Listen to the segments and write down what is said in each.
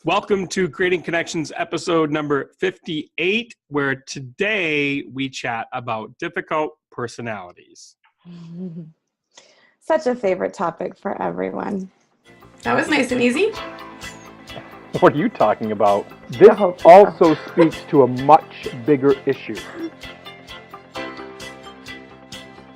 Welcome to Creating Connections episode number 58, where today we chat about difficult personalities. Such a favorite topic for everyone. That was nice and easy. What are you talking about? This also speaks to a much bigger issue.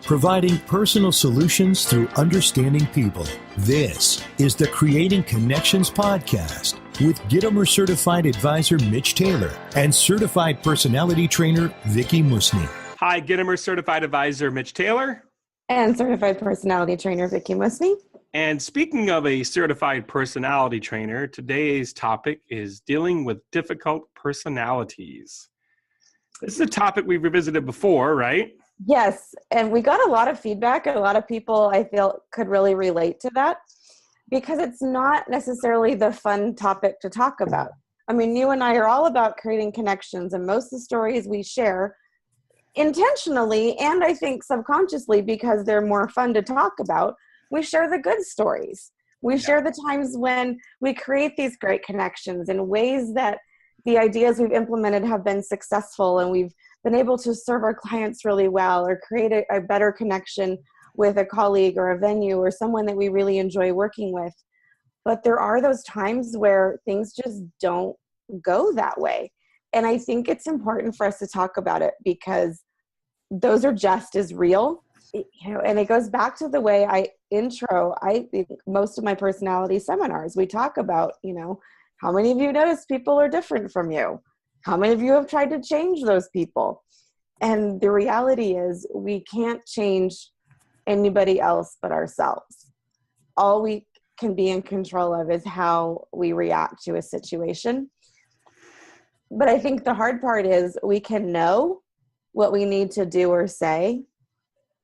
Providing personal solutions through understanding people. This is the Creating Connections podcast with Gitomer certified advisor Mitch Taylor and certified personality trainer Vickie Musni. Hi, Gitomer certified advisor Mitch Taylor. And certified personality trainer Vickie Musni. And speaking of a certified personality trainer, today's topic is dealing with difficult personalities. This is a topic we've revisited before, right? Yes, and we got a lot of feedback, and a lot of people I feel could really relate to that because it's not necessarily the fun topic to talk about. I mean, you and I are all about creating connections, and most of the stories we share intentionally and I think subconsciously because they're more fun to talk about, we share the good stories. We share the times when we create these great connections in ways that the ideas we've implemented have been successful and we've been able to serve our clients really well or create a better connection with a colleague or a venue or someone that we really enjoy working with. But there are those times where things just don't go that way. And I think it's important for us to talk about it because those are just as real. And it goes back to the way I think most of my personality seminars, we talk about, how many of you notice people are different from you? How many of you have tried to change those people? And the reality is we can't change anybody else but ourselves. All we can be in control of is how we react to a situation. But I think the hard part is we can know what we need to do or say,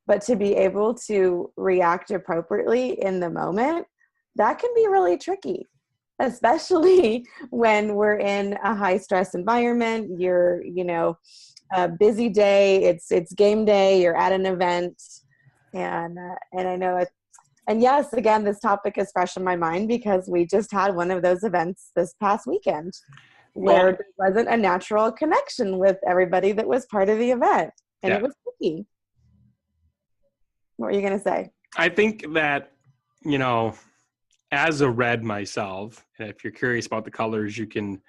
but to be able to react appropriately in the moment, that can be really tricky. Especially when we're in a high stress environment, you're, a busy day, it's game day, you're at an event. And I know it. And yes, again, this topic is fresh in my mind because we just had one of those events this past weekend where there wasn't a natural connection with everybody that was part of the event. And it was tricky. What were you going to say? I think that, as a red myself, if you're curious about the colors, you can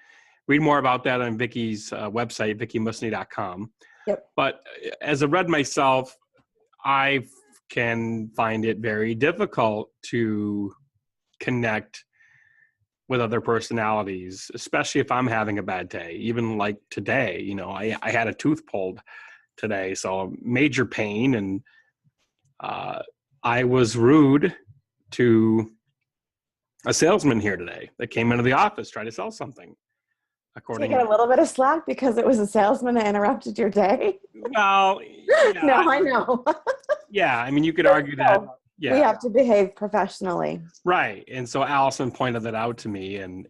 read more about that on Vickie's website, vickiemusni.com. Yep. But as a red myself, I can find it very difficult to connect with other personalities, especially if I'm having a bad day. Even like today, I had a tooth pulled today, so major pain, and I was rude to a salesman here today that came into the office trying to sell something. Taking a little bit of slack because it was a salesman that interrupted your day? Well, no, I know. Yeah, I mean, you could argue that. Yeah. We have to behave professionally. Right. And so Allison pointed that out to me and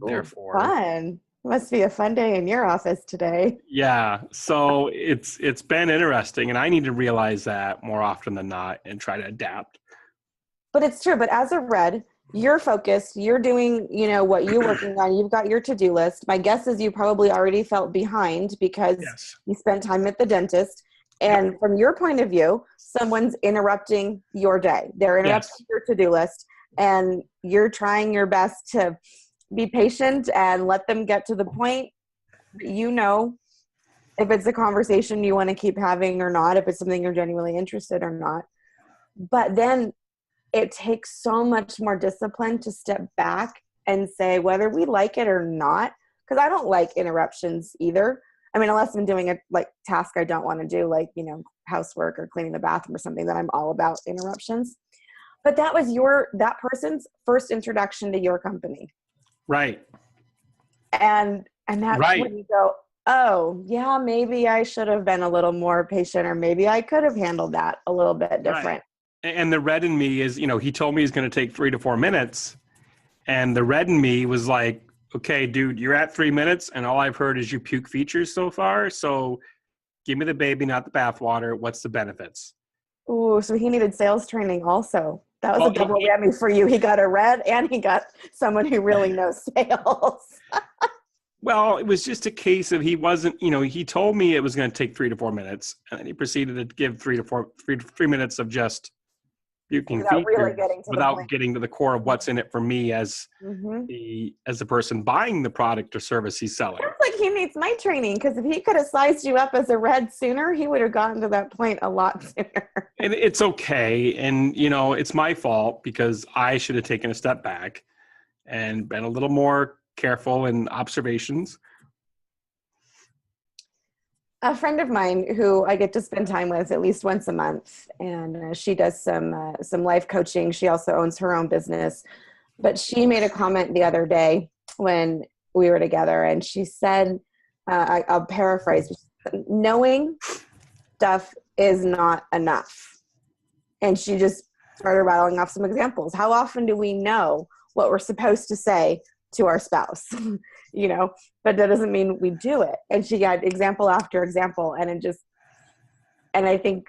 therefore. Fun. Must be a fun day in your office today. Yeah. So it's been interesting, and I need to realize that more often than not and try to adapt. But it's true. But as a red, you're focused, you're doing, what you're working on, you've got your to-do list. My guess is you probably already felt behind because you spent time at the dentist. And from your point of view, someone's interrupting your day. They're interrupting your to-do list, and you're trying your best to be patient and let them get to the point. If it's a conversation you want to keep having or not, if it's something you're genuinely interested or not. But then it takes so much more discipline to step back and say whether we like it or not, because I don't like interruptions either. I mean, unless I'm doing a task I don't want to do, like, housework or cleaning the bathroom or something, that I'm all about interruptions. But that was that person's first introduction to your company. Right. And that's when you go, oh, yeah, maybe I should have been a little more patient, or maybe I could have handled that a little bit different. Right. And the red in me is, he told me he's going to take 3 to 4 minutes. And the red in me was like, okay, dude, you're at 3 minutes and all I've heard is you puke features so far. So give me the baby, not the bathwater. What's the benefits? Ooh, so he needed sales training also. That was Well, a double whammy for you. He got a red and he got someone who really knows sales. Well, it was just a case of he wasn't, he told me it was going to take 3 to 4 minutes, and then he proceeded to give 3 minutes of just puking Without really features getting to the without point. getting to the core of what's in it for me as the person buying the product or service he's selling. Sounds like he needs my training, because if he could have sized you up as a red sooner, he would have gotten to that point a lot sooner. And it's okay. And, it's my fault because I should have taken a step back and been a little more careful in observations. A friend of mine who I get to spend time with at least once a month, and she does some life coaching. She also owns her own business, but she made a comment the other day when we were together, and she said, I'll paraphrase, knowing stuff is not enough. And she just started rattling off some examples. How often do we know what we're supposed to say to our spouse? But that doesn't mean we do it. And she got example after example, and I think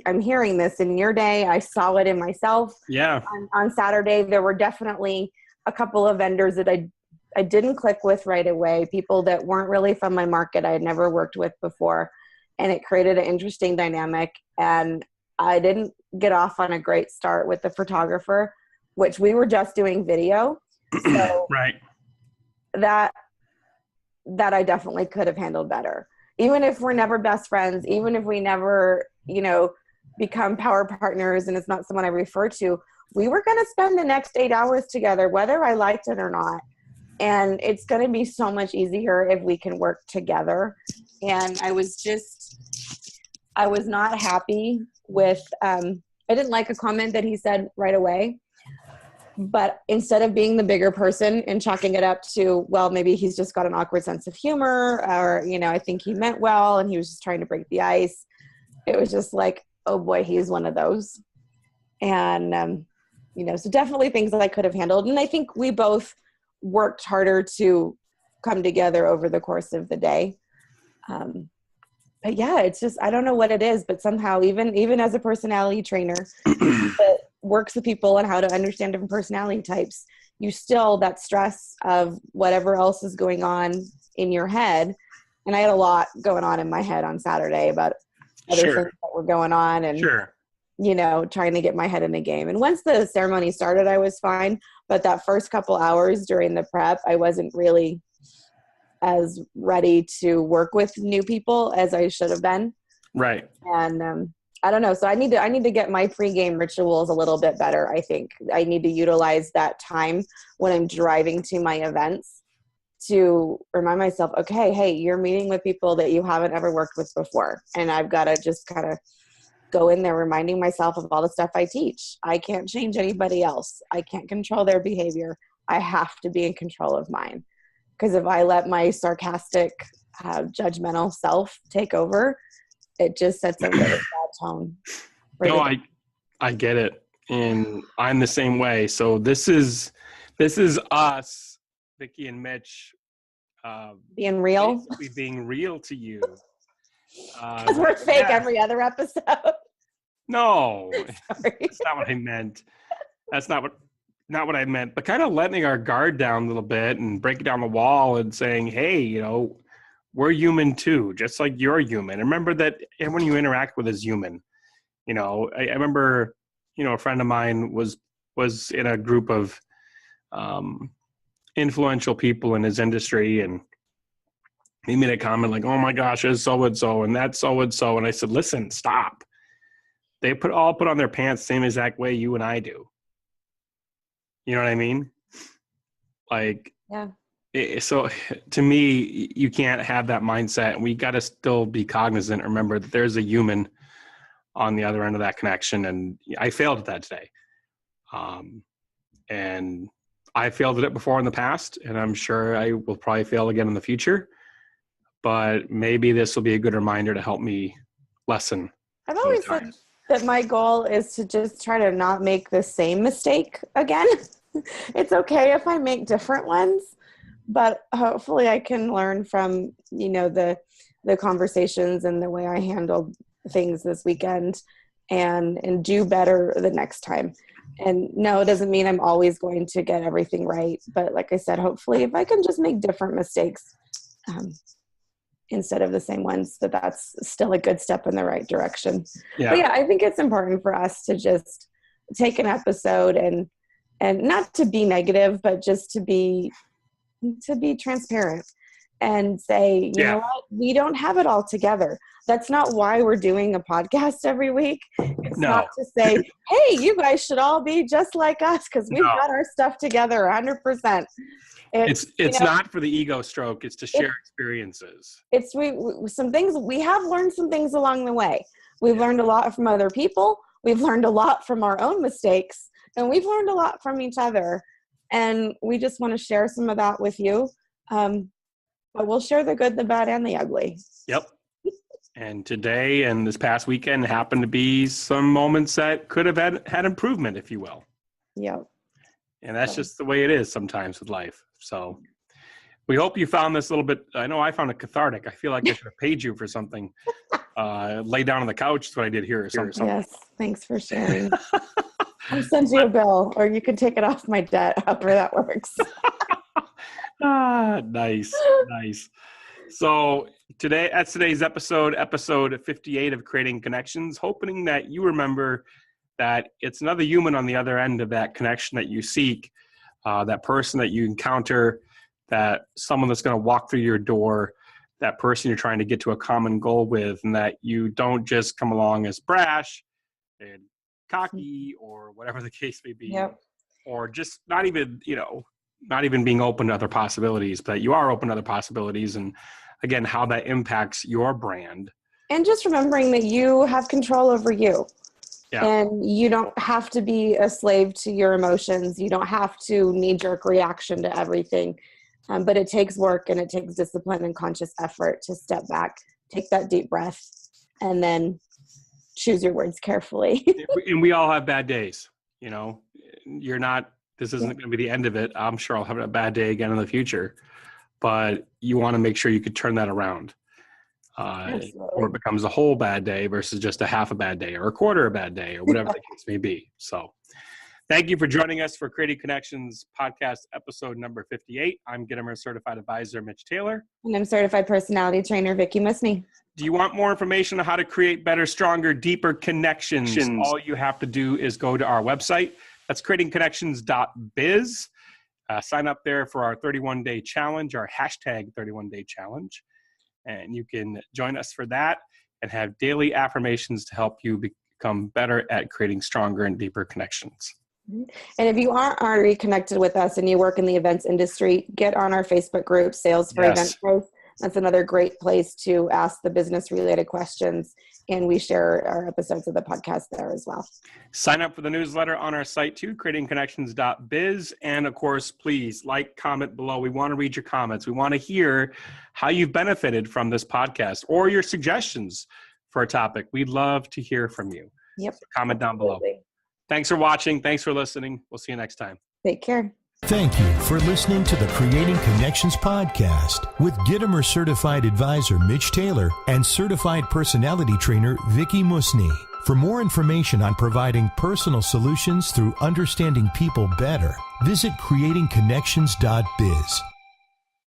I'm hearing this in your day. I saw it in myself. Yeah. On Saturday, there were definitely a couple of vendors that I didn't click with right away, people that weren't really from my market I had never worked with before, and it created an interesting dynamic. And I didn't get off on a great start with the photographer, which we were just doing video. So right. That I definitely could have handled better. Even if we're never best friends, even if we never, become power partners and it's not someone I refer to, we were going to spend the next 8 hours together, whether I liked it or not. And it's going to be so much easier if we can work together. And I was not happy with, I didn't like a comment that he said right away. But instead of being the bigger person and chalking it up to, well, maybe he's just got an awkward sense of humor, or, I think he meant well and he was just trying to break the ice. It was just like, oh boy, he's one of those. And, so definitely things that I could have handled. And I think we both worked harder to come together over the course of the day. But yeah, it's just, I don't know what it is, but somehow even as a personality trainer that works with people and how to understand different personality types, you still, that stress of whatever else is going on in your head. And I had a lot going on in my head on Saturday about other things that were going on, and, trying to get my head in the game. And once the ceremony started, I was fine. But that first couple hours during the prep, I wasn't really as ready to work with new people as I should have been. Right. And I don't know. So I need to get my pregame rituals a little bit better. I think I need to utilize that time when I'm driving to my events to remind myself, okay, hey, you're meeting with people that you haven't ever worked with before. And I've got to just kind of go in there reminding myself of all the stuff I teach. I can't change anybody else. I can't control their behavior. I have to be in control of mine. Because if I let my sarcastic, judgmental self take over, it just sets a really bad tone. No, I get it. And I'm the same way. So this is us, Vickie and Mitch, being real. Being real to you. Because we're fake every other episode. No, that's not what I meant. That's not what I meant. But kind of letting our guard down a little bit and breaking down the wall and saying, hey, we're human too, just like you're human. Remember that everyone you interact with is human. I remember, a friend of mine was in a group of influential people in his industry, and he made a comment like, oh my gosh, there's so-and-so and that's so-and-so. And I said, listen, stop. They all put on their pants the same exact way you and I do. You know what I mean? Like, yeah. So to me, you can't have that mindset. We got to still be cognizant. Remember that there's a human on the other end of that connection. And I failed at that today. And I failed at it before in the past, and I'm sure I will probably fail again in the future. But maybe this will be a good reminder to help me lessen. I've always said that my goal is to just try to not make the same mistake again. It's okay if I make different ones, but hopefully I can learn from, the conversations and the way I handled things this weekend and do better the next time. And no, it doesn't mean I'm always going to get everything right. But like I said, hopefully if I can just make different mistakes instead of the same ones, that's still a good step in the right direction. Yeah. But yeah, I think it's important for us to just take an episode and not to be negative, but just to be transparent and say, you know what, we don't have it all together. That's not why we're doing a podcast every week. It's not to say, hey, you guys should all be just like us because we've got our stuff together 100%. It's not for the ego stroke. It's to share experiences. It's some things we have learned some things along the way. We've learned a lot from other people. We've learned a lot from our own mistakes, and we've learned a lot from each other. And we just want to share some of that with you. But we'll share the good, the bad, and the ugly. Yep. And today and this past weekend happened to be some moments that could have had improvement, if you will. Yep. And that's just the way it is sometimes with life. So we hope you found this a little bit. I know I found it cathartic. I feel like I should have paid you for something. Lay down on the couch is what I did here or something. Yes. Thanks for sharing. I'll send you a bill, or you can take it off my debt, however that works. Nice. So today's episode 58 of Creating Connections, hoping that you remember that it's another human on the other end of that connection that you seek, that person that you encounter, that someone that's going to walk through your door, that person you're trying to get to a common goal with, and that you don't just come along as brash and cocky or whatever the case may be, or just not even being open to other possibilities, but you are open to other possibilities. And again, how that impacts your brand. And just remembering that you have control over you. Yeah. And you don't have to be a slave to your emotions. You don't have to knee-jerk reaction to everything. But it takes work and it takes discipline and conscious effort to step back, take that deep breath, and then choose your words carefully. And we all have bad days. This isn't going to be the end of it. I'm sure I'll have a bad day again in the future. But you want to make sure you could turn that around. Or it becomes a whole bad day versus just a half a bad day or a quarter a bad day or whatever the case may be. So thank you for joining us for Creating Connections podcast episode number 58. I'm Gitomer Certified Advisor Mitch Taylor. And I'm Certified Personality Trainer Vickie Musni. Do you want more information on how to create better, stronger, deeper connections? All you have to do is go to our website. That's creatingconnections.biz. Sign up there for our 31-day challenge, our hashtag 31-day challenge. And you can join us for that and have daily affirmations to help you become better at creating stronger and deeper connections. And if you aren't already connected with us and you work in the events industry, get on our Facebook group, Sales for Event Growth. That's another great place to ask the business-related questions. And we share our episodes of the podcast there as well. Sign up for the newsletter on our site too, creatingconnections.biz. And of course, please comment below. We want to read your comments. We want to hear how you've benefited from this podcast or your suggestions for a topic. We'd love to hear from you. Yep. So comment down below. Thanks for watching. Thanks for listening. We'll see you next time. Take care. Thank you for listening to the Creating Connections podcast with Gitomer Certified Advisor Mitch Taylor and Certified Personality Trainer Vickie Musni. For more information on providing personal solutions through understanding people better, visit creatingconnections.biz.